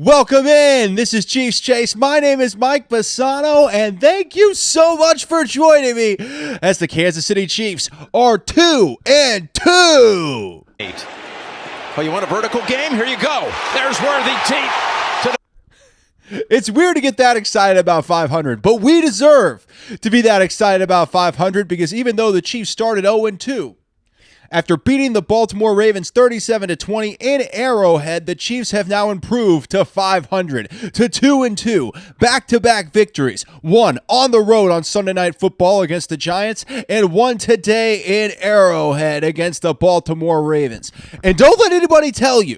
Welcome in. This is Chiefs Chase. My name is Mike Bassano, and thank you so much for joining me as the Kansas City Chiefs are 2-2. Oh, you want a vertical game? Here you go. There's Worthy deep. It's weird to get that excited about 500, but we deserve to be that excited about 500 because even though the Chiefs started 0-2, after beating the Baltimore Ravens 37-20 in Arrowhead, the Chiefs have now improved to 500, to 2-2, back-to-back victories. One on the road on Sunday Night Football against the Giants, and one today in Arrowhead against the Baltimore Ravens. And don't let anybody tell you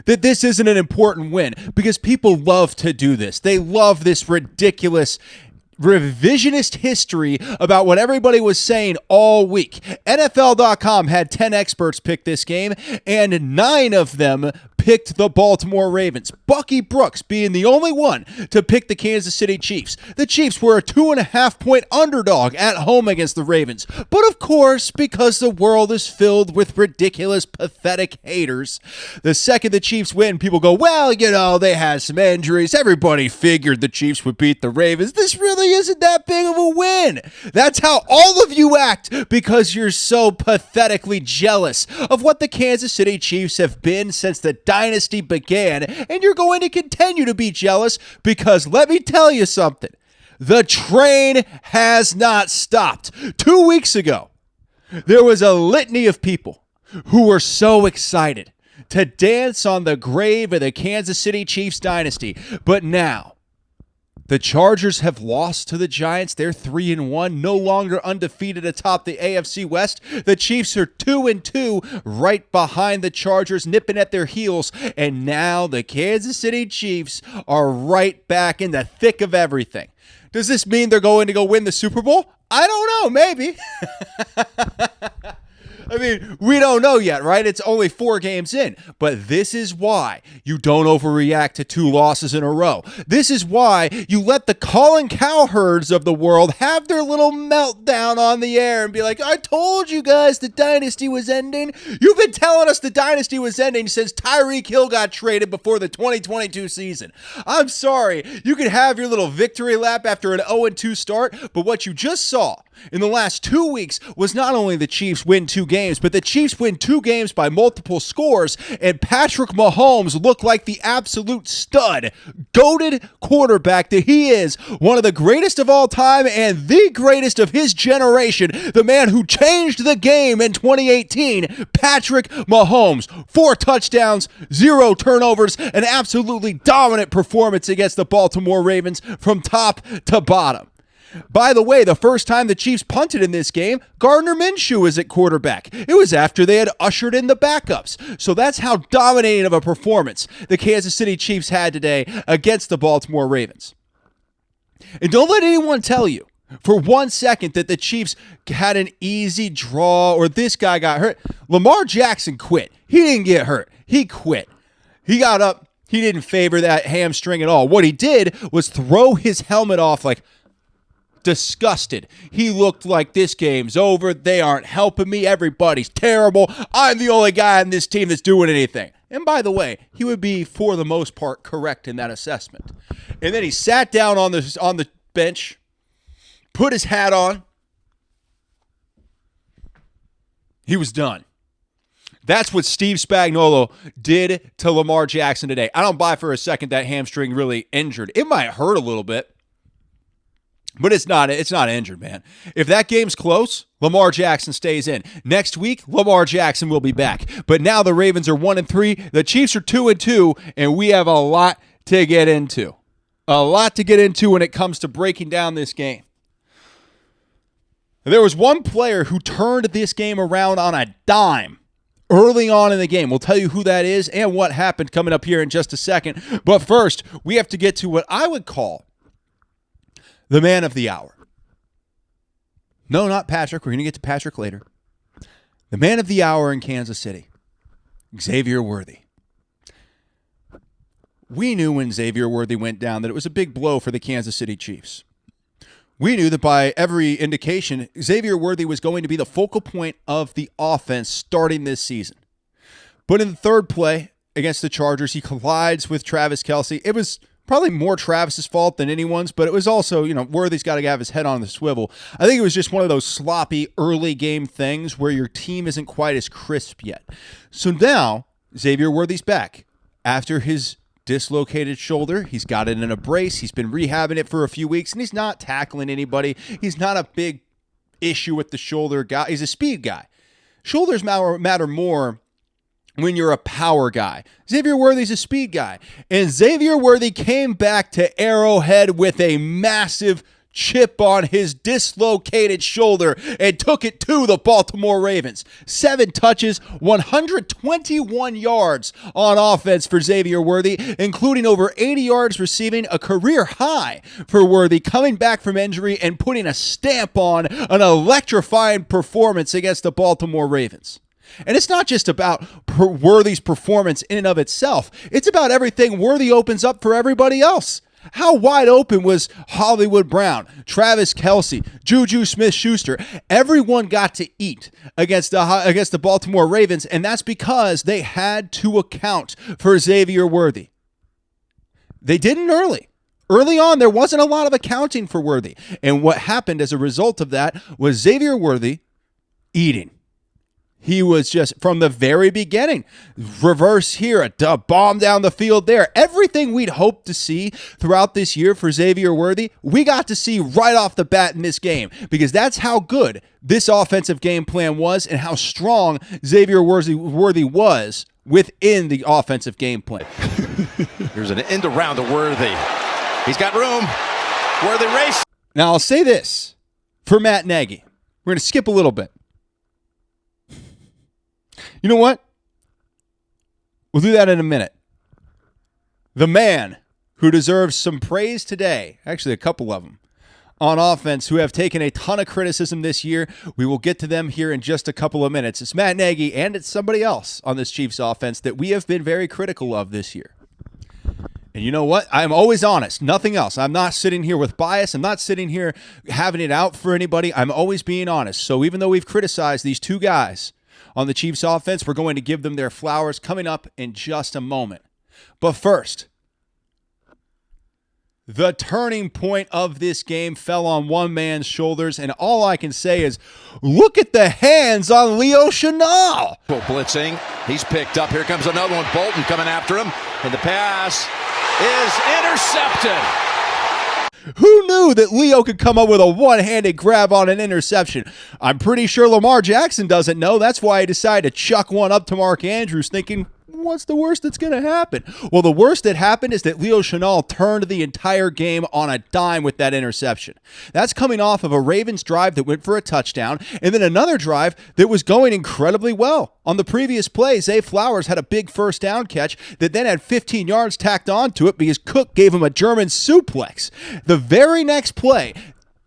that this isn't an important win, because people love to do this. They love this ridiculous revisionist history about what everybody was saying all week. NFL.com had 10 experts pick this game, and 9 of them picked the Baltimore Ravens. Bucky Brooks being the only one to pick the Kansas City Chiefs. The Chiefs were a 2.5-point underdog at home against the Ravens. But of course, because the world is filled with ridiculous, pathetic haters, the second the Chiefs win, people go, well, you know, they had some injuries. Everybody figured the Chiefs would beat the Ravens. This really isn't that big of a win. That's how all of you act because you're so pathetically jealous of what the Kansas City Chiefs have been since the dynasty began, and you're going to continue to be jealous because let me tell you something. The train has not stopped. 2 weeks ago, there was a litany of people who were so excited to dance on the grave of the Kansas City Chiefs dynasty, but now the Chargers have lost to the Giants. They're 3-1, no longer undefeated atop the AFC West. The Chiefs are 2-2, right behind the Chargers, nipping at their heels. And now the Kansas City Chiefs are right back in the thick of everything. Does this mean they're going to go win the Super Bowl? I don't know, maybe. I mean, we don't know yet, right? It's only 4 games in. But this is why you don't overreact to 2 losses in a row. This is why you let the Colin Cowherds of the world have their little meltdown on the air and be like, I told you guys the dynasty was ending. You've been telling us the dynasty was ending since Tyreek Hill got traded before the 2022 season. I'm sorry. You can have your little victory lap after an 0-2 start, but what you just saw in the last 2 weeks was not only the Chiefs win 2 games, but the Chiefs win 2 games by multiple scores, and Patrick Mahomes looked like the absolute stud, goated quarterback that he is, one of the greatest of all time and the greatest of his generation, the man who changed the game in 2018, Patrick Mahomes. 4 touchdowns, 0 turnovers, an absolutely dominant performance against the Baltimore Ravens from top to bottom. By the way, the first time the Chiefs punted in this game, Gardner Minshew was at quarterback. It was after they had ushered in the backups. So that's how dominating of a performance the Kansas City Chiefs had today against the Baltimore Ravens. And don't let anyone tell you for 1 second that the Chiefs had an easy draw or this guy got hurt. Lamar Jackson quit. He didn't get hurt. He quit. He got up. He didn't favor that hamstring at all. What he did was throw his helmet off like disgusted. He looked like this game's over. They aren't helping me. Everybody's terrible. I'm the only guy on this team that's doing anything. And by the way, he would be, for the most part, correct in that assessment. And then he sat down on the bench, put his hat on. He was done. That's what Steve Spagnolo did to Lamar Jackson today. I don't buy for a second that hamstring really injured. It might hurt a little bit, but it's not injured, man. If that game's close, Lamar Jackson stays in. Next week, Lamar Jackson will be back. But now the Ravens are 1-3. The Chiefs are 2-2, and we have a lot to get into. A lot to get into when it comes to breaking down this game. There was one player who turned this game around on a dime early on in the game. We'll tell you who that is and what happened coming up here in just a second. But first, we have to get to what I would call the man of the hour. No, not Patrick. We're going to get to Patrick later. The man of the hour in Kansas City, Xavier Worthy. We knew when Xavier Worthy went down that it was a big blow for the Kansas City Chiefs. We knew that by every indication, Xavier Worthy was going to be the focal point of the offense starting this season. But in the third play, against the Chargers. He collides with Travis Kelce. It was probably more Travis's fault than anyone's, but it was also, Worthy's got to have his head on the swivel. I think it was just one of those sloppy early game things where your team isn't quite as crisp yet. So now Xavier Worthy's back after his dislocated shoulder. He's got it in a brace. He's been rehabbing it for a few weeks, and he's not tackling anybody. He's not a big issue with the shoulder guy. He's a speed guy. Shoulders matter more when you're a power guy. Xavier Worthy's a speed guy. And Xavier Worthy came back to Arrowhead with a massive chip on his dislocated shoulder and took it to the Baltimore Ravens. 7 touches, 121 yards on offense for Xavier Worthy, including over 80 yards receiving, a career high for Worthy, coming back from injury and putting a stamp on an electrifying performance against the Baltimore Ravens. And it's not just about Worthy's performance in and of itself. It's about everything Worthy opens up for everybody else. How wide open was Hollywood Brown, Travis Kelce, Juju Smith-Schuster? Everyone got to eat against the Baltimore Ravens, and that's because they had to account for Xavier Worthy. They didn't early. Early on, there wasn't a lot of accounting for Worthy. And what happened as a result of that was Xavier Worthy eating. He was just, from the very beginning, reverse here, a bomb down the field there. Everything we'd hoped to see throughout this year for Xavier Worthy, we got to see right off the bat in this game, because that's how good this offensive game plan was and how strong Xavier Worthy was within the offensive game plan. Here's an end around to Worthy. He's got room. Worthy race. Now, I'll say this for Matt Nagy. We're going to skip a little bit. You know what? We'll do that in a minute. The man who deserves some praise today, actually a couple of them, on offense, who have taken a ton of criticism this year. We will get to them here in just a couple of minutes. It's Matt Nagy, and it's somebody else on this Chiefs offense that we have been very critical of this year. And you know what? I'm always honest. Nothing else. I'm not sitting here with bias. I'm not sitting here having it out for anybody. I'm always being honest. So even though we've criticized these two guys on the Chiefs offense, we're going to give them their flowers coming up in just a moment. But first, the turning point of this game fell on one man's shoulders, and all I can say is, look at the hands on Leo Chenal. Blitzing. He's picked up. Here comes another one. Bolton coming after him. And the pass is intercepted. Who knew that Leo could come up with a one-handed grab on an interception? I'm pretty sure Lamar Jackson doesn't know. That's why he decided to chuck one up to Mark Andrews, thinking, what's the worst that's going to happen? Well, the worst that happened is that Leo Chenal turned the entire game on a dime with that interception. That's coming off of a Ravens drive that went for a touchdown, and then another drive that was going incredibly well. On the previous play, Zay Flowers had a big first down catch that then had 15 yards tacked onto it because Cook gave him a German suplex. The very next play,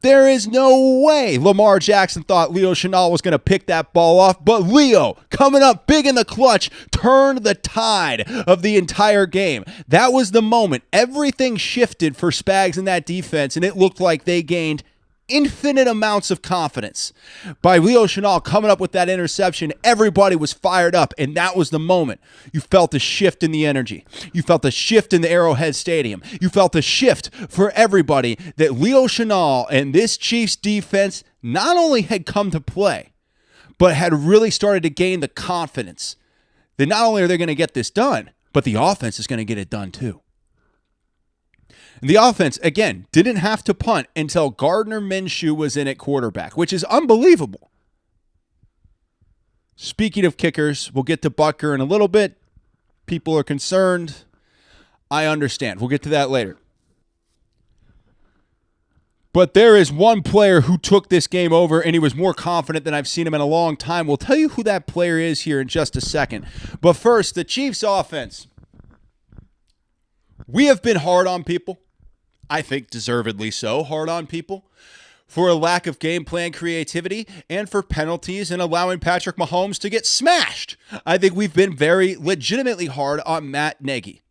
there is no way Lamar Jackson thought Leo Chenal was going to pick that ball off, but Leo, coming up big in the clutch, turned the tide of the entire game. That was the moment. Everything shifted for Spags in that defense, and it looked like they gained infinite amounts of confidence. By Leo Chenal coming up with that interception, everybody was fired up, and that was the moment. You felt a shift in the energy. You felt a shift in the Arrowhead Stadium. You felt a shift for everybody that Leo Chenal and this Chiefs defense not only had come to play, but had really started to gain the confidence that not only are they going to get this done, but the offense is going to get it done too. And the offense, again, didn't have to punt until Gardner Minshew was in at quarterback, which is unbelievable. Speaking of kickers, we'll get to Butker in a little bit. People are concerned. I understand. We'll get to that later. But there is one player who took this game over, and he was more confident than I've seen him in a long time. We'll tell you who that player is here in just a second. But first, the Chiefs offense. We have been hard on people. I think deservedly so, hard on people for a lack of game plan creativity and for penalties and allowing Patrick Mahomes to get smashed. I think we've been very legitimately hard on Matt Nagy.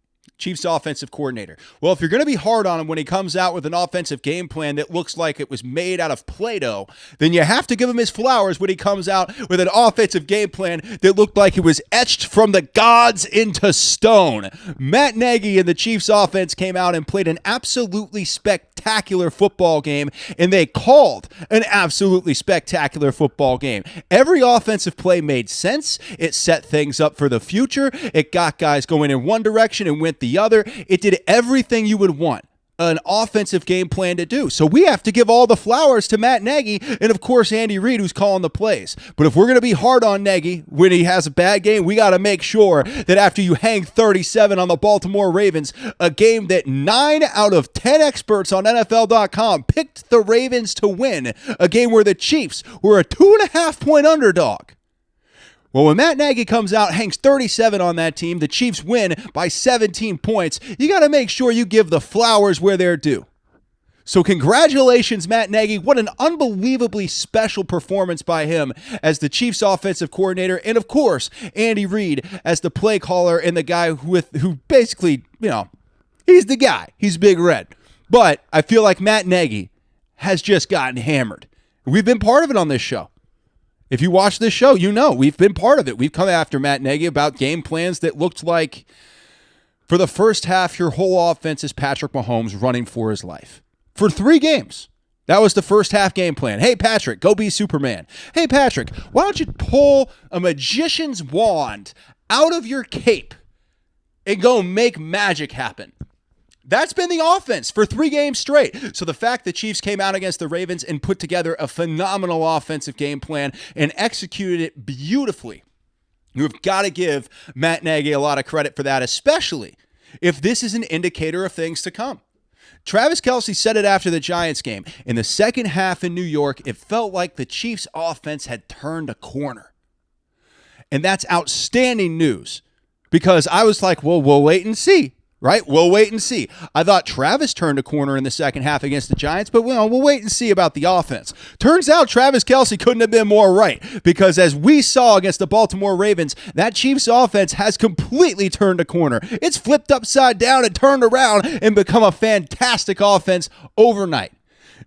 Chiefs offensive coordinator. Well, if you're going to be hard on him when he comes out with an offensive game plan that looks like it was made out of Play-Doh, then you have to give him his flowers when he comes out with an offensive game plan that looked like it was etched from the gods into stone. Matt Nagy and the Chiefs offense came out and played an absolutely spectacular football game, and they called an absolutely spectacular football game. Every offensive play made sense. It set things up for the future. It got guys going in one direction and went the other. It did everything you would want an offensive game plan to do. So we have to give all the flowers to Matt Nagy and, of course, Andy Reid, who's calling the plays. But if we're going to be hard on Nagy when he has a bad game, we got to make sure that after you hang 37 on the Baltimore Ravens, a game that 9 out of 10 experts on NFL.com picked the Ravens to win, a game where the Chiefs were a 2.5-point underdog. Well, when Matt Nagy comes out, hangs 37 on that team, the Chiefs win by 17 points, you got to make sure you give the flowers where they're due. So congratulations, Matt Nagy. What an unbelievably special performance by him as the Chiefs offensive coordinator. And, of course, Andy Reid as the play caller and the guy who basically, he's the guy. He's Big Red. But I feel like Matt Nagy has just gotten hammered. We've been part of it on this show. If you watch this show, you know we've been part of it. We've come after Matt Nagy about game plans that looked like, for the first half, your whole offense is Patrick Mahomes running for his life. For 3 games. That was the first half game plan. Hey, Patrick, go be Superman. Hey, Patrick, why don't you pull a magician's wand out of your cape and go make magic happen? That's been the offense for 3 games straight. So the fact the Chiefs came out against the Ravens and put together a phenomenal offensive game plan and executed it beautifully, you've got to give Matt Nagy a lot of credit for that, especially if this is an indicator of things to come. Travis Kelce said it after the Giants game. In the second half in New York, it felt like the Chiefs offense had turned a corner. And that's outstanding news because I was like, well, we'll wait and see. Right? We'll wait and see. I thought Travis turned a corner in the second half against the Giants, but we'll wait and see about the offense. Turns out Travis Kelce couldn't have been more right because as we saw against the Baltimore Ravens, that Chiefs offense has completely turned a corner. It's flipped upside down and turned around and become a fantastic offense overnight.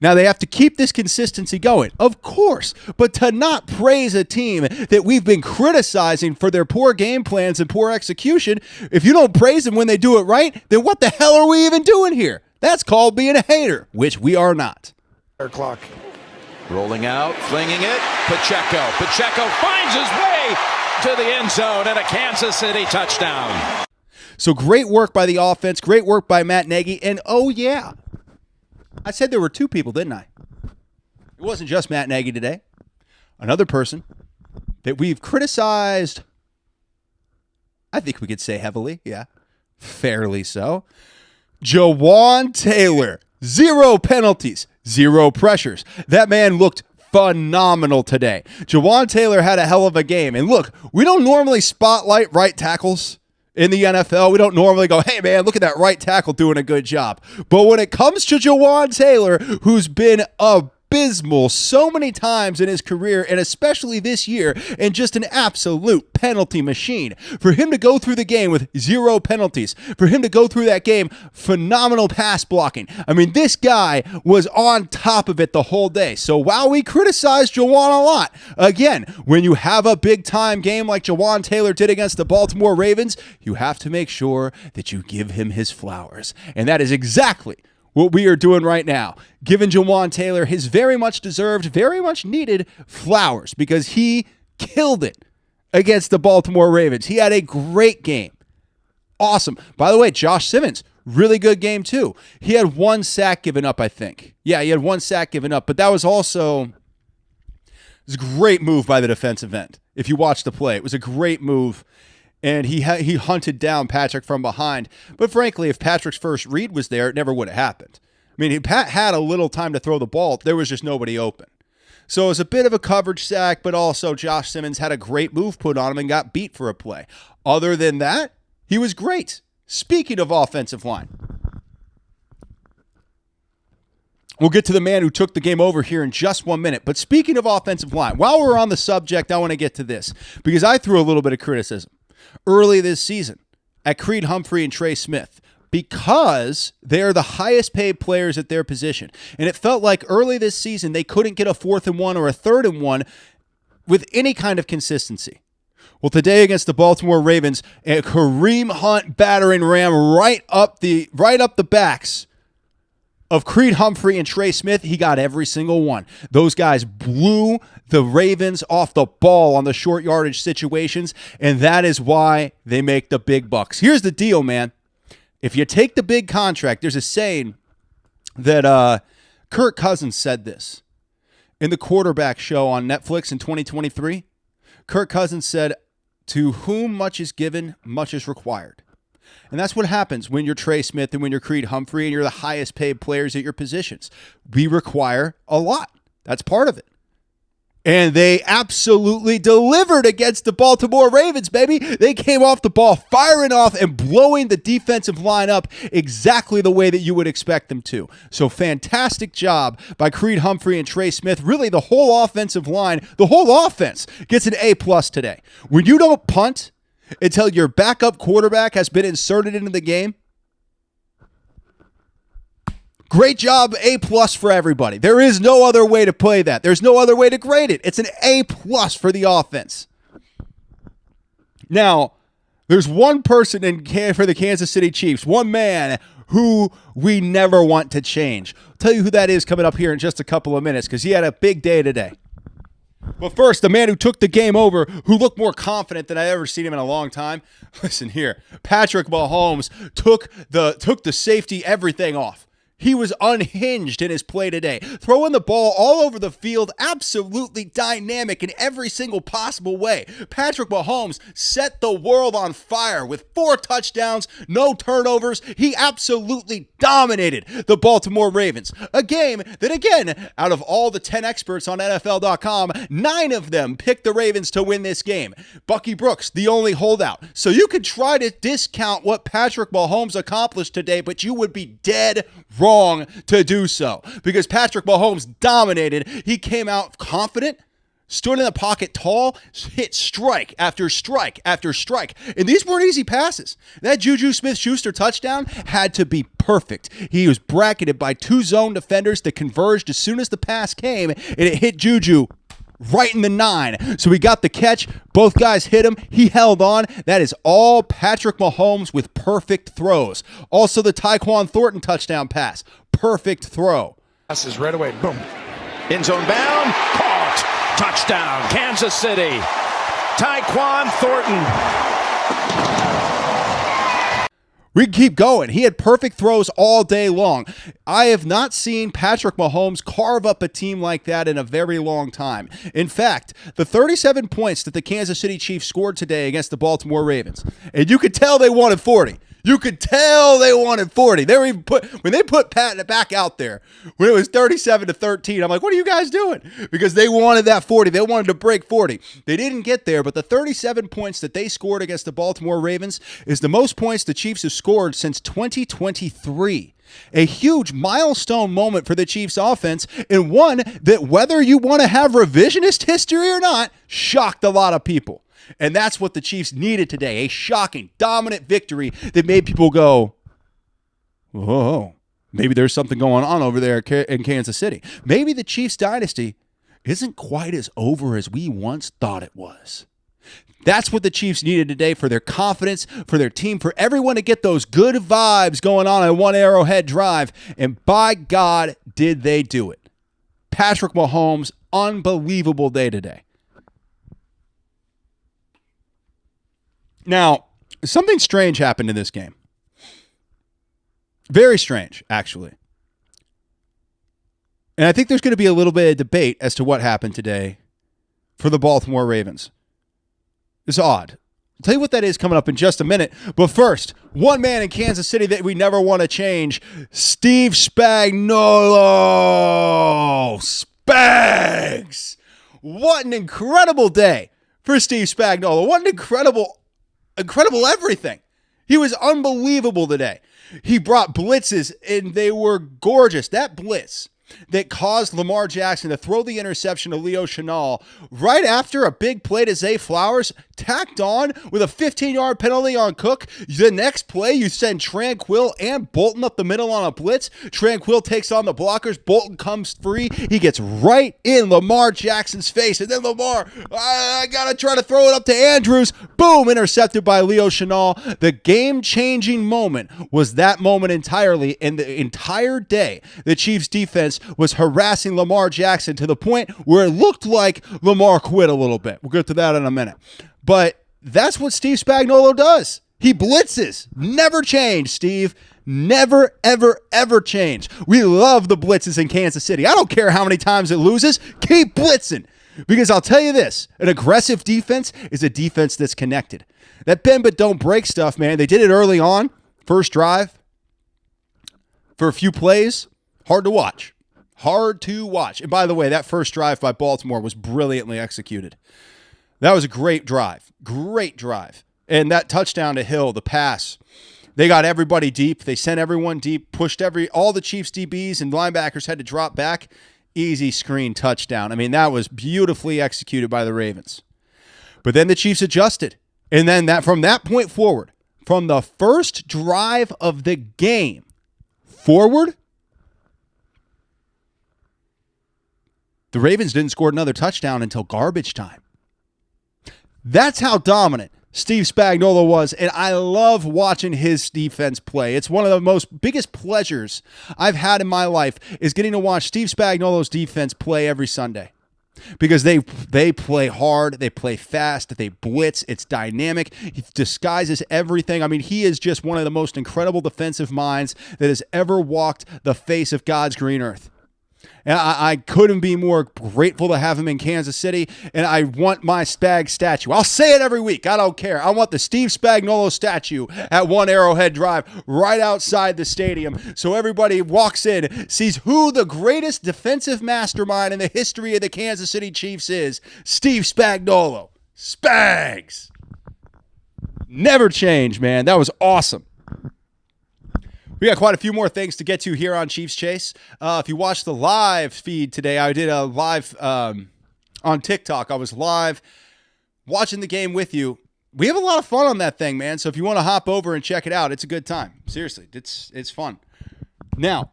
Now, they have to keep this consistency going, of course, but to not praise a team that we've been criticizing for their poor game plans and poor execution, if you don't praise them when they do it right, then what the hell are we even doing here? That's called being a hater, which we are not. Clock. Rolling out, flinging it, Pacheco. Pacheco finds his way to the end zone and a Kansas City touchdown. So great work by the offense, great work by Matt Nagy, and oh yeah, I said there were 2 people, didn't I? It wasn't just Matt Nagy today. Another person that we've criticized, I think we could say heavily, yeah, fairly so. Jawaan Taylor, 0 penalties, 0 pressures. That man looked phenomenal today. Jawaan Taylor had a hell of a game. And look, we don't normally spotlight right tackles in the NFL. We don't normally go, hey, man, look at that right tackle doing a good job. But when it comes to Jawaan Taylor, who's been abysmal so many times in his career, and especially this year, and just an absolute penalty machine, for him to go through the game with 0 penalties, for him to go through that game, phenomenal pass blocking. I mean, this guy was on top of it the whole day. So while we criticize Jawaan a lot, again, when you have a big-time game like Jawaan Taylor did against the Baltimore Ravens, you have to make sure that you give him his flowers. And that is exactly what we are doing right now, giving Jawaan Taylor his very much deserved, very much needed flowers because he killed it against the Baltimore Ravens. He had a great game. Awesome. By the way, Josh Simmons, really good game too. He had 1 sack given up, I think. Yeah, he had 1 sack given up, but that was also a great move by the defensive end. If you watch the play, it was a great move. And he hunted down Patrick from behind. But frankly, if Patrick's first read was there, it never would have happened. I mean, Pat had a little time to throw the ball. There was just nobody open. So it was a bit of a coverage sack, but also Josh Simmons had a great move put on him and got beat for a play. Other than that, he was great. Speaking of offensive line, we'll get to the man who took the game over here in just 1 minute. But speaking of offensive line, while we're on the subject, I want to get to this because I threw a little bit of criticism early this season at Creed Humphrey and Trey Smith because they are the highest paid players at their position. And it felt like early this season they couldn't get a 4th and 1 or a 3rd and 1 with any kind of consistency. Well, today against the Baltimore Ravens, a Kareem Hunt battering ram right up the backs of Creed Humphrey and Trey Smith. He got every single one. Those guys blew the Ravens off the ball on the short yardage situations, and that is why they make the big bucks. Here's the deal, man. If you take the big contract, there's a saying that Kirk Cousins said this in the quarterback show on Netflix in 2023. Kirk Cousins said, "To whom much is given, much is required." And that's what happens when you're Trey Smith and when you're Creed Humphrey and you're the highest paid players at your positions. We require a lot. That's part of it. And they absolutely delivered against the Baltimore Ravens, baby. They came off the ball, firing off and blowing the defensive line up exactly the way that you would expect them to. So fantastic job by Creed Humphrey and Trey Smith. Really, the whole offensive line, the whole offense gets an A+ today. When you don't punt until your backup quarterback has been inserted into the game, great job, A+ for everybody. There is no other way to play that. There's no other way to grade it. It's an A+ for the offense. Now, there's one person for the Kansas City Chiefs, one man who we never want to change. I'll tell you who that is coming up here in just a couple of minutes because he had a big day today. But first, the man who took the game over, who looked more confident than I've ever seen him in a long time. Listen here, Patrick Mahomes took the safety everything off. He was unhinged in his play today, throwing the ball all over the field, absolutely dynamic in every single possible way. Patrick Mahomes set the world on fire with 4 touchdowns, no turnovers. He absolutely dominated the Baltimore Ravens. A game that, again, out of all the 10 experts on NFL.com, 9 of them picked the Ravens to win this game. Bucky Brooks, the only holdout. So you could try to discount what Patrick Mahomes accomplished today, but you would be dead wrong to do so because Patrick Mahomes dominated. He came out confident, stood in the pocket tall, hit strike after strike after strike. And these weren't easy passes. That Juju Smith-Schuster touchdown had to be perfect. He was bracketed by 2 zone defenders that converged as soon as the pass came, and it hit Juju right in the 9. So he got the catch. Both guys hit him. He held on. That is all Patrick Mahomes with perfect throws. Also the Tyquan Thornton touchdown pass. Perfect throw. Passes right away. Boom. End zone bound. Caught. Touchdown. Kansas City. Tyquan Thornton. We can keep going. He had perfect throws all day long. I have not seen Patrick Mahomes carve up a team like that in a very long time. In fact, the 37 points that the Kansas City Chiefs scored today against the Baltimore Ravens, and you could tell they wanted 40. You could tell they wanted 40. They were even when they put Pat back out there, when it was 37-13, I'm like, what are you guys doing? Because they wanted that 40. They wanted to break 40. They didn't get there, but the 37 points that they scored against the Baltimore Ravens is the most points the Chiefs have scored since 2023. A huge milestone moment for the Chiefs offense, and one that, whether you want to have revisionist history or not, shocked a lot of people. And that's what the Chiefs needed today, a shocking, dominant victory that made people go, whoa, maybe there's something going on over there in Kansas City. Maybe the Chiefs dynasty isn't quite as over as we once thought it was. That's what the Chiefs needed today for their confidence, for their team, for everyone to get those good vibes going on One Arrowhead Drive. And by God, did they do it. Patrick Mahomes, unbelievable day today. Now, something strange happened in this game. Very strange, actually. And I think there's going to be a little bit of debate as to what happened today for the Baltimore Ravens. It's odd. I'll tell you what that is coming up in just a minute. But first, one man in Kansas City that we never want to change, Steve Spagnolo. Spags! What an incredible day for Steve Spagnolo. What an incredible everything. He was unbelievable today. He brought blitzes, and they were gorgeous. That blitz that caused Lamar Jackson to throw the interception to Leo Chenal right after a big play to Zay Flowers, tacked on with a 15-yard penalty on Cook. The next play, you send Tranquill and Bolton up the middle on a blitz. Tranquill takes on the blockers. Bolton comes free. He gets right in Lamar Jackson's face. And then Lamar, I got to try to throw it up to Andrews. Boom, intercepted by Leo Chenal. The game-changing moment was that moment entirely. And the entire day, the Chiefs' defense was harassing Lamar Jackson to the point where it looked like Lamar quit a little bit. We'll get to that in a minute. But that's what Steve Spagnolo does. He blitzes. Never change, Steve. Never, ever, ever change. We love the blitzes in Kansas City. I don't care how many times it loses. Keep blitzing. Because I'll tell you this, an aggressive defense is a defense that's connected. That bend but don't break stuff, man, they did it early on. First drive. For a few plays, hard to watch. Hard to watch. And by the way, that first drive by Baltimore was brilliantly executed. That was a great drive. Great drive. And that touchdown to Hill, the pass, they got everybody deep. They sent everyone deep, pushed all the Chiefs DBs and linebackers had to drop back. Easy screen touchdown. I mean, that was beautifully executed by the Ravens. But then the Chiefs adjusted. And then from that point forward, from the first drive of the game forward, the Ravens didn't score another touchdown until garbage time. That's how dominant Steve Spagnolo was, and I love watching his defense play. It's one of the biggest pleasures I've had in my life is getting to watch Steve Spagnolo's defense play every Sunday. Because they play hard, they play fast, they blitz, it's dynamic, he disguises everything. I mean, he is just one of the most incredible defensive minds that has ever walked the face of God's green earth. And I couldn't be more grateful to have him in Kansas City, and I want my Spag statue. I'll say it every week. I don't care. I want the Steve Spagnolo statue at One Arrowhead Drive right outside the stadium so everybody walks in, sees who the greatest defensive mastermind in the history of the Kansas City Chiefs is. Steve Spagnolo. Spags. Never change, man. That was awesome. We got quite a few more things to get to here on Chiefs Chase. If you watched the live feed today, I did a live on TikTok. I was live watching the game with you. We have a lot of fun on that thing, man. So if you want to hop over and check it out, it's a good time. Seriously, it's fun. Now,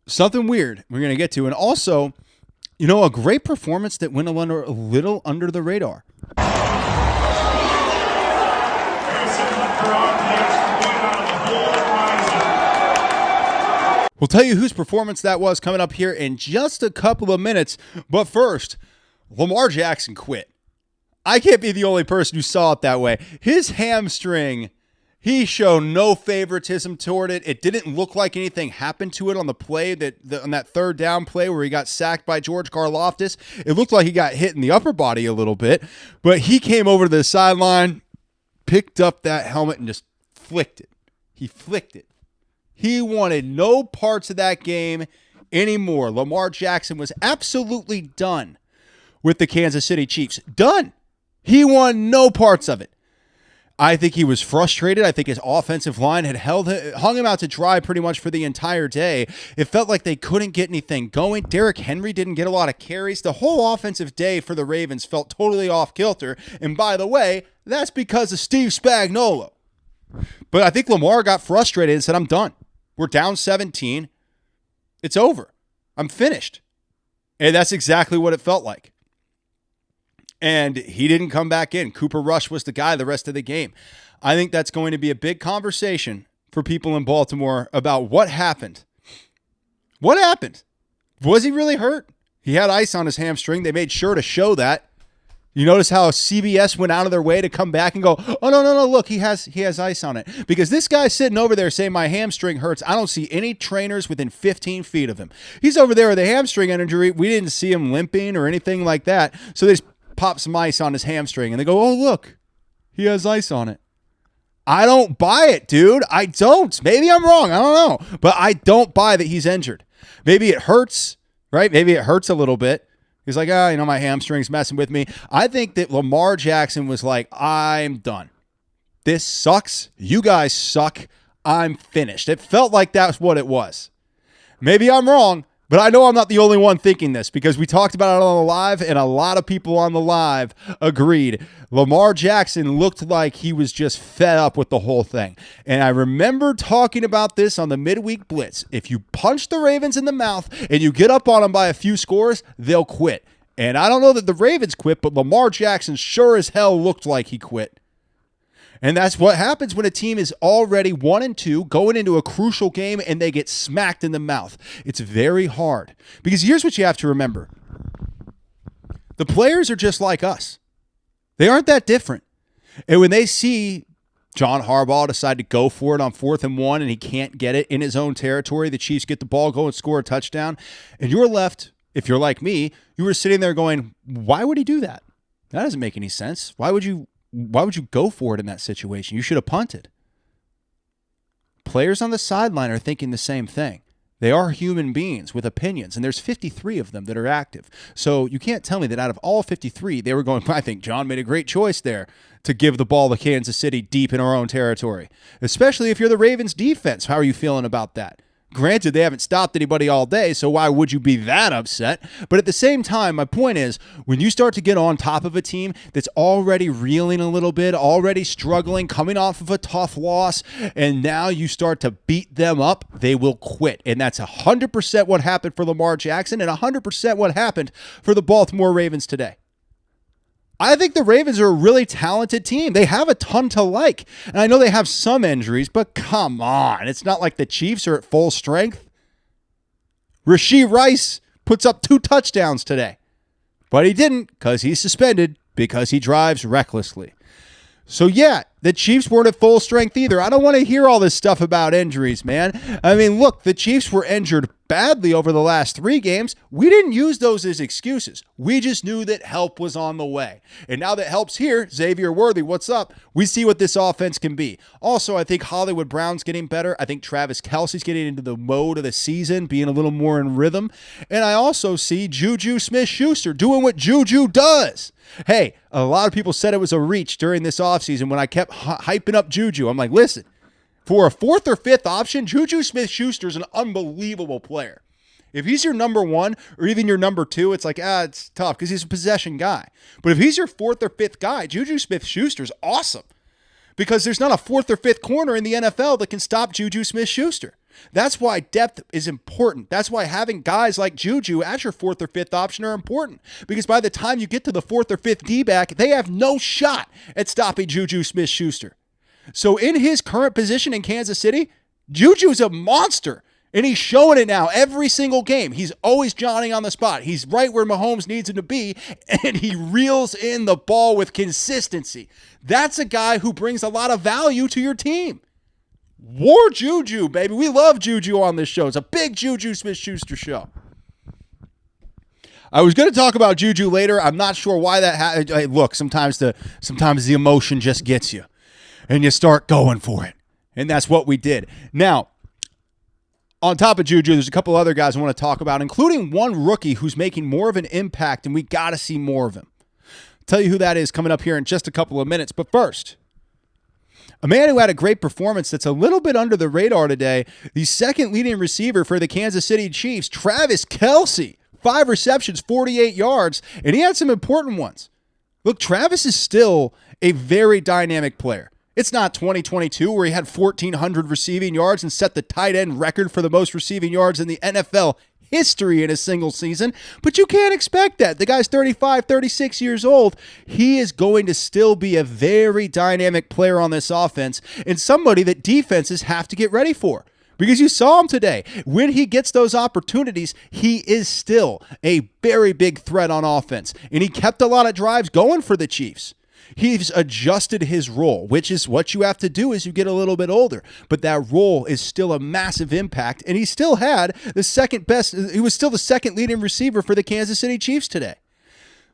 something weird we're going to get to. And also, a great performance that went a little under the radar. We'll tell you whose performance that was coming up here in just a couple of minutes. But first, Lamar Jackson quit. I can't be the only person who saw it that way. His hamstring, he showed no favoritism toward it. It didn't look like anything happened to it on the play, on that third down play where he got sacked by George Karlaftis. It looked like he got hit in the upper body a little bit. But he came over to the sideline, picked up that helmet, and just flicked it. He flicked it. He wanted no parts of that game anymore. Lamar Jackson was absolutely done with the Kansas City Chiefs. Done. He wanted no parts of it. I think he was frustrated. I think his offensive line had hung him out to dry pretty much for the entire day. It felt like they couldn't get anything going. Derrick Henry didn't get a lot of carries. The whole offensive day for the Ravens felt totally off kilter. And by the way, that's because of Steve Spagnolo. But I think Lamar got frustrated and said, I'm done. We're down 17. It's over. I'm finished. And that's exactly what it felt like. And he didn't come back in. Cooper Rush was the guy the rest of the game. I think that's going to be a big conversation for people in Baltimore about what happened. What happened? Was he really hurt? He had ice on his hamstring. They made sure to show that. You notice how CBS went out of their way to come back and go, oh, no, look, he has ice on it. Because this guy's sitting over there saying my hamstring hurts. I don't see any trainers within 15 feet of him. He's over there with a hamstring injury. We didn't see him limping or anything like that. So they just pop some ice on his hamstring and they go, oh, look, he has ice on it. I don't buy it, dude. I don't. Maybe I'm wrong. I don't know. But I don't buy that he's injured. Maybe it hurts, right? Maybe it hurts a little bit. He's like, my hamstring's messing with me. I think that Lamar Jackson was like, I'm done. This sucks. You guys suck. I'm finished. It felt like that's what it was. Maybe I'm wrong. But I know I'm not the only one thinking this because we talked about it on the live, and a lot of people on the live agreed. Lamar Jackson looked like he was just fed up with the whole thing. And I remember talking about this on the midweek blitz. If you punch the Ravens in the mouth and you get up on them by a few scores, they'll quit. And I don't know that the Ravens quit, but Lamar Jackson sure as hell looked like he quit. And that's what happens when a team is already 1-2 going into a crucial game and they get smacked in the mouth. It's very hard. Because here's what you have to remember. The players are just like us. They aren't that different. And when they see John Harbaugh decide to go for it on 4th and 1 and he can't get it in his own territory, the Chiefs get the ball, go and score a touchdown, and you're left, if you're like me, you were sitting there going, why would he do that? That doesn't make any sense. Why would you go for it in that situation? You should have punted. Players on the sideline are thinking the same thing. They are human beings with opinions, and there's 53 of them that are active. So you can't tell me that out of all 53, they were going, I think John made a great choice there to give the ball to Kansas City deep in our own territory, especially if you're the Ravens defense. How are you feeling about that? Granted, they haven't stopped anybody all day, so why would you be that upset? But at the same time, my point is, when you start to get on top of a team that's already reeling a little bit, already struggling, coming off of a tough loss, and now you start to beat them up, they will quit. And that's 100% what happened for Lamar Jackson and 100% what happened for the Baltimore Ravens today. I think the Ravens are a really talented team. They have a ton to like. And I know they have some injuries, but come on. It's not like the Chiefs are at full strength. Rashee Rice puts up 2 touchdowns today. But he didn't because he's suspended because he drives recklessly. So, yeah, the Chiefs weren't at full strength either. I don't want to hear all this stuff about injuries, man. I mean, look, the Chiefs were injured badly over the last 3 games. We didn't use those as excuses. We just knew that help was on the way. And now that help's here, Xavier Worthy, what's up? We see what this offense can be. Also, I think Hollywood Brown's getting better. I think Travis Kelce's getting into the mode of the season, being a little more in rhythm. And I also see Juju Smith-Schuster doing what Juju does. Hey, a lot of people said it was a reach during this offseason when I kept hyping up Juju. I'm like, listen, for a 4th or 5th option, Juju Smith-Schuster is an unbelievable player. If he's your number 1 or even your number 2, it's like, it's tough because he's a possession guy. But if he's your 4th or 5th guy, Juju Smith-Schuster is awesome because there's not a 4th or 5th corner in the NFL that can stop Juju Smith-Schuster. That's why depth is important. That's why having guys like Juju as your 4th or 5th option are important. Because by the time you get to the 4th or 5th D-back, they have no shot at stopping Juju Smith-Schuster. So in his current position in Kansas City, Juju's a monster. And he's showing it now every single game. He's always Johnny on the spot. He's right where Mahomes needs him to be, and he reels in the ball with consistency. That's a guy who brings a lot of value to your team. War Juju, baby. We love Juju on this show. It's a big Juju Smith-Schuster show. I was going to talk about Juju later. I'm not sure why that happened. Hey, look, sometimes the emotion just gets you, and you start going for it. And that's what we did. Now, on top of Juju, there's a couple other guys I want to talk about, including one rookie who's making more of an impact, and we got to see more of him. I'll tell you who that is coming up here in just a couple of minutes. But first, a man who had a great performance that's a little bit under the radar today, the second leading receiver for the Kansas City Chiefs, Travis Kelce. 5 receptions, 48 yards, and he had some important ones. Look, Travis is still a very dynamic player. It's not 2022 where he had 1,400 receiving yards and set the tight end record for the most receiving yards in the NFL history in a single season, but you can't expect that. The guy's 35, 36 years old. He is going to still be a very dynamic player on this offense and somebody that defenses have to get ready for. Because you saw him today. When he gets those opportunities, he is still a very big threat on offense. And he kept a lot of drives going for the Chiefs. He's adjusted his role, which is what you have to do as you get a little bit older. But that role is still a massive impact. And he still had the second best. He was still the second leading receiver for the Kansas City Chiefs today.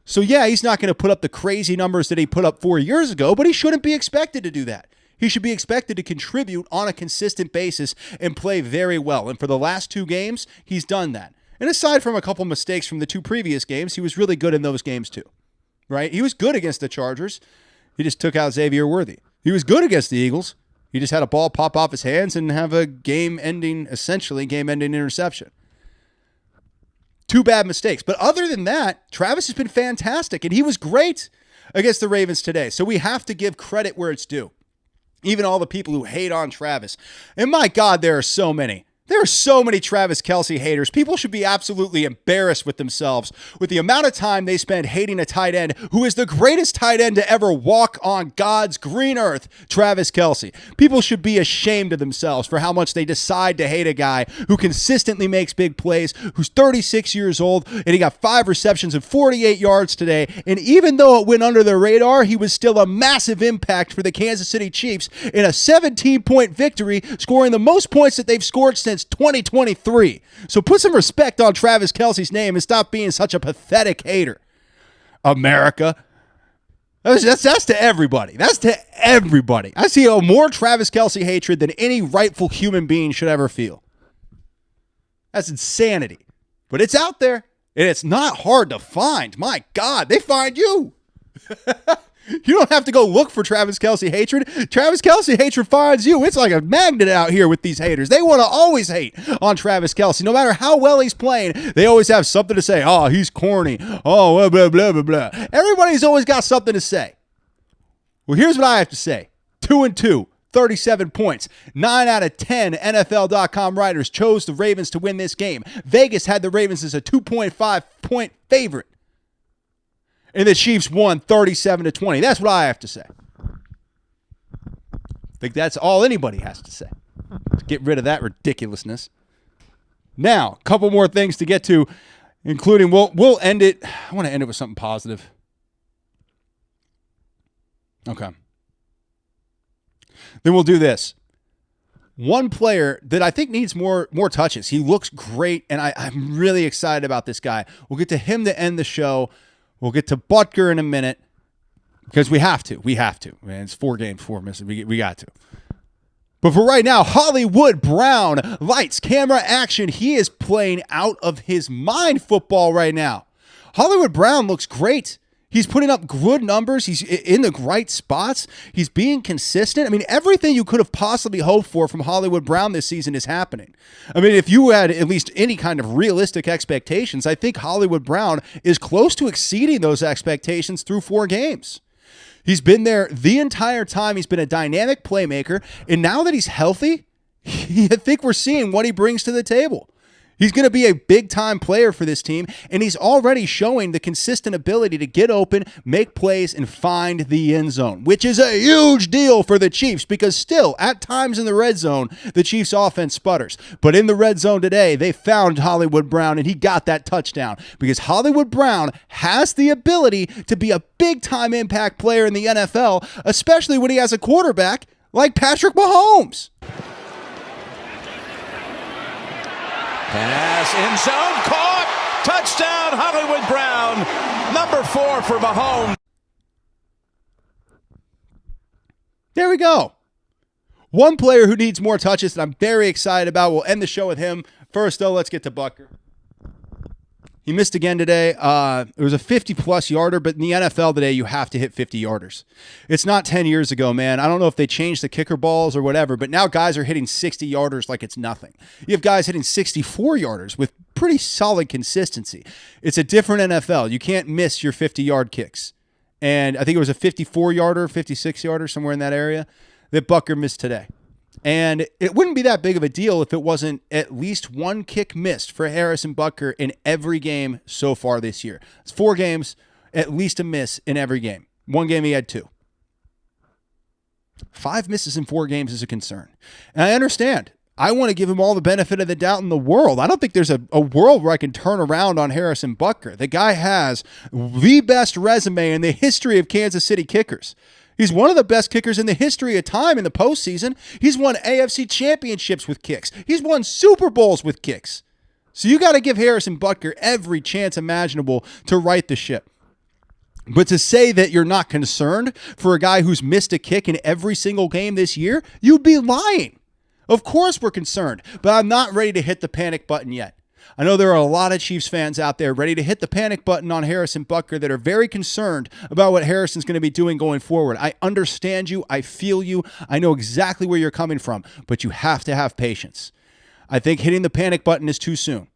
So yeah, he's not going to put up the crazy numbers that he put up 4 years ago, but he shouldn't be expected to do that. He should be expected to contribute on a consistent basis and play very well. And for the last 2 games, he's done that. And aside from a couple mistakes from the 2 previous games, he was really good in those games too. Right? He was good against the Chargers. He just took out Xavier Worthy. He was good against the Eagles. He just had a ball pop off his hands and have a essentially game-ending interception. Two bad mistakes. But other than that, Travis has been fantastic, and he was great against the Ravens today. So we have to give credit where it's due. Even all the people who hate on Travis. And my God, there are so many. There are so many Travis Kelce haters. People should be absolutely embarrassed with themselves with the amount of time they spend hating a tight end who is the greatest tight end to ever walk on God's green earth, Travis Kelce. People should be ashamed of themselves for how much they decide to hate a guy who consistently makes big plays, who's 36 years old, and he got 5 receptions and 48 yards today. And even though it went under the radar, he was still a massive impact for the Kansas City Chiefs in a 17-point victory, scoring the most points that they've scored since 2023. So put some respect on Travis Kelce's name and stop being such a pathetic hater. America. That's to everybody. That's to everybody. I see more Travis Kelce hatred than any rightful human being should ever feel. That's insanity. But it's out there, and it's not hard to find. My God, they find you. You don't have to go look for Travis Kelce hatred. Travis Kelce hatred finds you. It's like a magnet out here with these haters. They want to always hate on Travis Kelce. No matter how well he's playing, they always have something to say. Oh, he's corny. Oh, blah, blah, blah, blah. Everybody's always got something to say. Well, here's what I have to say. 2-2, 37 points. 9 out of 10 NFL.com writers chose the Ravens to win this game. Vegas had the Ravens as a 2.5-point favorite. And the Chiefs won 37-20. That's what I have to say. I think that's all anybody has to say. Let's get rid of that ridiculousness. Now, a couple more things to get to, including we'll end it. I want to end it with something positive. Okay. Then we'll do this. One player that I think needs more touches. He looks great, and I'm really excited about this guy. We'll get to him to end the show. We'll get to Butker in a minute because we have to. We have to. Man, it's 4 games, 4 misses. We got to. But for right now, Hollywood Brown, lights, camera, action. He is playing out of his mind football right now. Hollywood Brown looks great. He's putting up good numbers. He's in the right spots. He's being consistent. I mean, everything you could have possibly hoped for from Hollywood Brown this season is happening. I mean, if you had at least any kind of realistic expectations, I think Hollywood Brown is close to exceeding those expectations through 4 games. He's been there the entire time. He's been a dynamic playmaker. And now that he's healthy, I think we're seeing what he brings to the table. He's going to be a big-time player for this team, and he's already showing the consistent ability to get open, make plays, and find the end zone, which is a huge deal for the Chiefs because still, at times in the red zone, the Chiefs' offense sputters. But in the red zone today, they found Hollywood Brown, and he got that touchdown because Hollywood Brown has the ability to be a big-time impact player in the NFL, especially when he has a quarterback like Patrick Mahomes. Pass in zone, caught, touchdown, Hollywood Brown, number 4 for Mahomes. There we go. One player who needs more touches that I'm very excited about. We'll end the show with him. First, though, let's get to Butker. He missed again today. It was a 50-plus yarder, but in the NFL today, you have to hit 50-yarders. It's not 10 years ago, man. I don't know if they changed the kicker balls or whatever, but now guys are hitting 60-yarders like it's nothing. You have guys hitting 64-yarders with pretty solid consistency. It's a different NFL. You can't miss your 50-yard kicks. And I think it was a 54-yarder, 56-yarder, somewhere in that area that Butker missed today. And it wouldn't be that big of a deal if it wasn't at least one kick missed for Harrison Butker in every game so far this year. It's 4 games, at least a miss in every game. 1 game he had 2. 5 misses in 4 games is a concern. And I understand. I want to give him all the benefit of the doubt in the world. I don't think there's a world where I can turn around on Harrison Butker. The guy has the best resume in the history of Kansas City kickers. He's one of the best kickers in the history of time in the postseason. He's won AFC championships with kicks. He's won Super Bowls with kicks. So you got to give Harrison Butker every chance imaginable to right the ship. But to say that you're not concerned for a guy who's missed a kick in every single game this year, you'd be lying. Of course we're concerned, but I'm not ready to hit the panic button yet. I know there are a lot of Chiefs fans out there ready to hit the panic button on Harrison Butker that are very concerned about what Harrison's going to be doing going forward. I understand you. I feel you. I know exactly where you're coming from, but you have to have patience. I think hitting the panic button is too soon.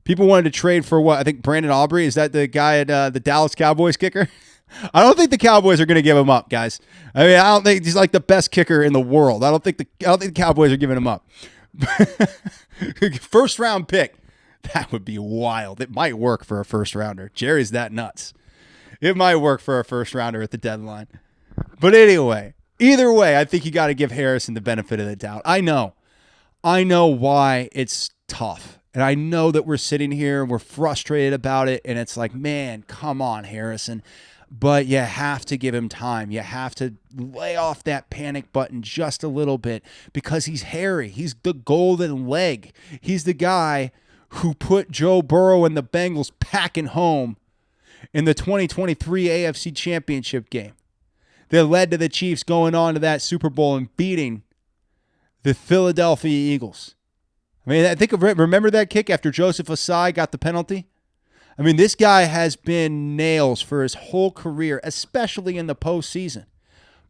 People wanted to trade for what? I think Brandon Aubrey. Is that the guy at the Dallas Cowboys kicker? I don't think the Cowboys are going to give him up, guys. I mean, I don't think he's like the best kicker in the world. I don't think the Cowboys are giving him up. First round pick. That would be wild. It might work for a first rounder. Jerry's that nuts. It might work for a first rounder at the deadline. But anyway, either way, I think you got to give Harrison the benefit of the doubt. I know why it's tough. And I know that we're sitting here and we're frustrated about it. And it's like, man, come on, Harrison. But you have to give him time. You have to lay off that panic button just a little bit because he's Harry. He's the golden leg. He's the guy who put Joe Burrow and the Bengals packing home in the 2023 AFC Championship game. That led to the Chiefs going on to that Super Bowl and beating the Philadelphia Eagles. I mean, remember that kick after Joseph Ossai got the penalty? I mean, this guy has been nails for his whole career, especially in the postseason.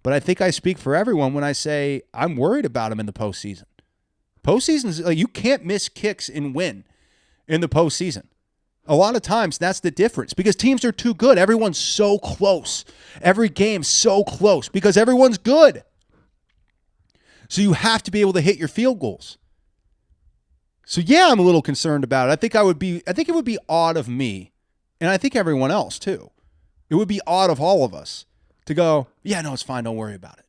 But I think I speak for everyone when I say I'm worried about him in the postseason. Postseason is like, you can't miss kicks and win in the postseason. A lot of times that's the difference because teams are too good. Everyone's so close. Every game's so close because everyone's good. So you have to be able to hit your field goals. So yeah, I'm a little concerned about it. I think it would be odd of me, and I think everyone else too. It would be odd of all of us to go, yeah, no, it's fine, don't worry about it.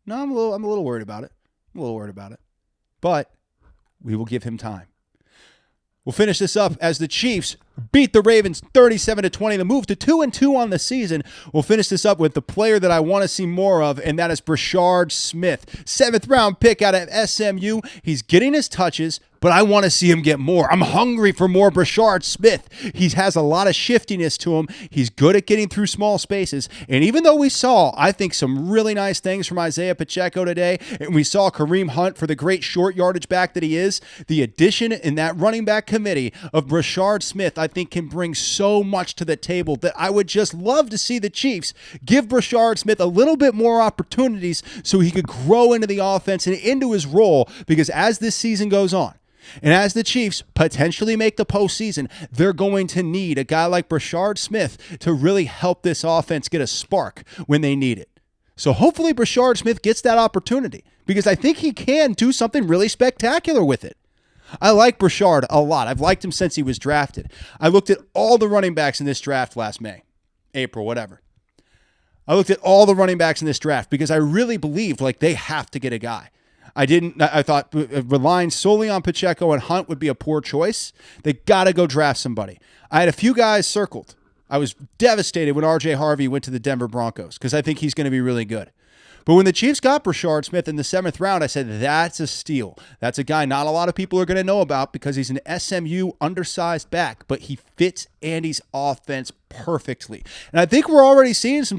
No, I'm a little worried about it. But we will give him time. We'll finish this up as the Chiefs beat the Ravens 37-20 to move to 2-2 on the season. We'll finish this up with the player that I want to see more of, and that is Brashard Smith. 7th round pick out of SMU. He's getting his touches, but I want to see him get more. I'm hungry for more Brashard Smith. He has a lot of shiftiness to him. He's good at getting through small spaces. And even though we saw, I think, some really nice things from Isaiah Pacheco today, and we saw Kareem Hunt for the great short yardage back that he is, the addition in that running back committee of Brashard Smith, I think, can bring so much to the table that I would just love to see the Chiefs give Brashard Smith a little bit more opportunities so he could grow into the offense and into his role, because as this season goes on, and as the Chiefs potentially make the postseason, they're going to need a guy like Brashard Smith to really help this offense get a spark when they need it. So hopefully Brashard Smith gets that opportunity because I think he can do something really spectacular with it. I like Brashard a lot. I've liked him since he was drafted. I looked at all the running backs in this draft last May, April, whatever. I looked at all the running backs in this draft because I really believed like they have to get a guy. I thought relying solely on Pacheco and Hunt would be a poor choice. They got to go draft somebody. I had a few guys circled. I was devastated when R.J. Harvey went to the Denver Broncos because I think he's going to be really good. But when the Chiefs got Brashard Smith in the 7th round, I said, that's a steal. That's a guy not a lot of people are going to know about because he's an SMU undersized back, but he fits Andy's offense perfectly. And I think we're already seeing some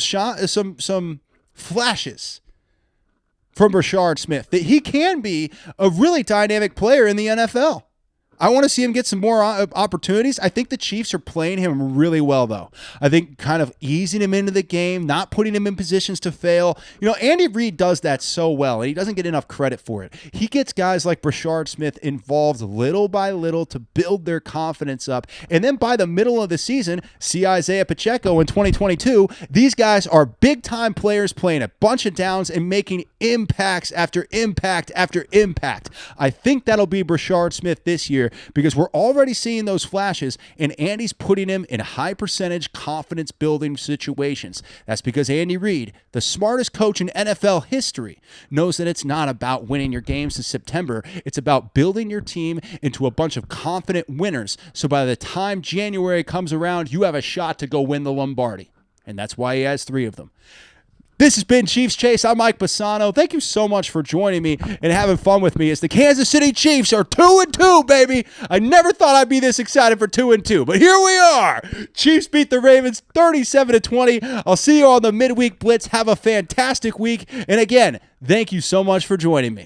flashes from Brashard Smith, that he can be a really dynamic player in the NFL. I want to see him get some more opportunities. I think the Chiefs are playing him really well, though. I think kind of easing him into the game, not putting him in positions to fail. You know, Andy Reid does that so well, and he doesn't get enough credit for it. He gets guys like Brashard Smith involved little by little to build their confidence up. And then by the middle of the season, see Isaiah Pacheco in 2022, these guys are big-time players playing a bunch of downs and making impacts after impact after impact. I think that'll be Brashard Smith this year, because we're already seeing those flashes, and Andy's putting him in high percentage confidence building situations. That's because Andy Reid, the smartest coach in NFL history, knows that it's not about winning your games in September. It's about building your team into a bunch of confident winners. So by the time January comes around, you have a shot to go win the Lombardi. And that's why he has 3 of them. This has been Chiefs Chase. I'm Mike Bassano. Thank you so much for joining me and having fun with me as the Kansas City Chiefs are 2-2, baby. I never thought I'd be this excited for 2-2, but here we are. Chiefs beat the Ravens 37-20. I'll see you on the midweek blitz. Have a fantastic week. And again, thank you so much for joining me.